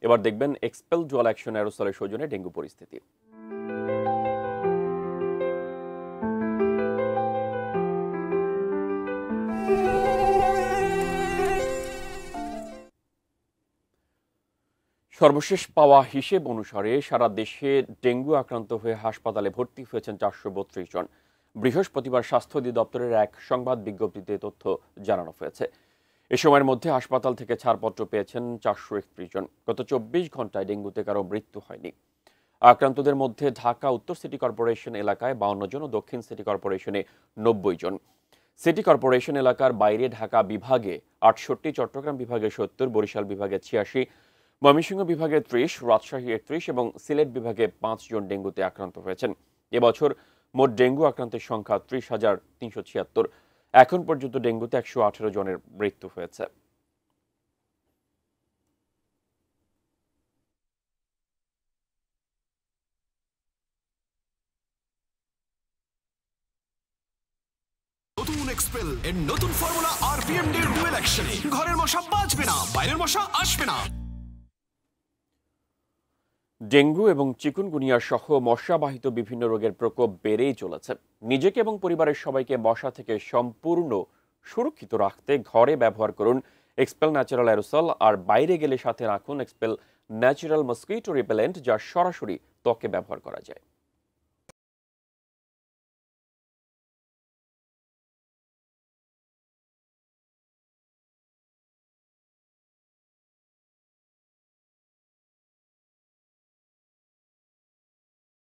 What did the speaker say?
এবার দেখবেন expel dual action অ্যারোসলের সৌজন্যে ডেঙ্গু পরিস্থিতি। সর্বশেষ পাওয়া হিসেব অনুসারে সারা দেশে ডেঙ্গু আক্রান্ত হয়ে হাসপাতালে ভর্তি হয়েছেন 432 জন। বৃহস্পতিবার স্বাস্থ্য অধিদপ্তরের এক সংবাদ বিজ্ঞপ্তিতে তথ্য জানানো হয়েছে। এ সময়ের মধ্যে হাসপাতাল থেকে ছাড়পত্র পেয়েছেন 431 জন। গত 24 ঘন্টায় ডেঙ্গুতে কারো মৃত্যু হয়নি। আক্রান্তদের মধ্যে ঢাকা উত্তর সিটি কর্পোরেশন এলাকায় 52 জন ও দক্ষিণ সিটি কর্পোরেশনে 90 জন। সিটি কর্পোরেশন এলাকার বাইরে ঢাকা বিভাগে 68, চট্টগ্রাম বিভাগে 70, বরিশাল বিভাগে 86, ময়মনসিংহ বিভাগে 30, রাজশাহী 31 এবং সিলেট বিভাগে 5 জন ডেঙ্গুতে আক্রান্ত হয়েছেন। এবছর মোট ডেঙ্গু আক্রান্তের সংখ্যা 30,376। এখন পর্যন্ত ডেঙ্গুতে 118 জনের মৃত্যু হয়েছে। নতুন এক্সপেল এর নতুন ফর্মুলা আরপিএম ডি ডুয়েল অ্যাকশনে ঘরের মশা বাঁচবে না, বাইরের মশা আসবে না। ডেঙ্গু এবং চিকুনগুনিয়া সহ মশাবাহিত বিভিন্ন রোগের প্রকোপ বেড়েই চলেছে। নিজেকে এবং পরিবারের সবাইকে মশা থেকে সম্পূর্ণ সুরক্ষিত রাখতে ঘরে ব্যবহার করুন এক্সপেল ন্যাচারাল অ্যারোসল, আর বাইরে গেলে সাথে রাখুন এক্সপেল ন্যাচারাল মসকিটো রিপেলেন্ট, যা সরাসরি ত্বকে ব্যবহার করা যায়।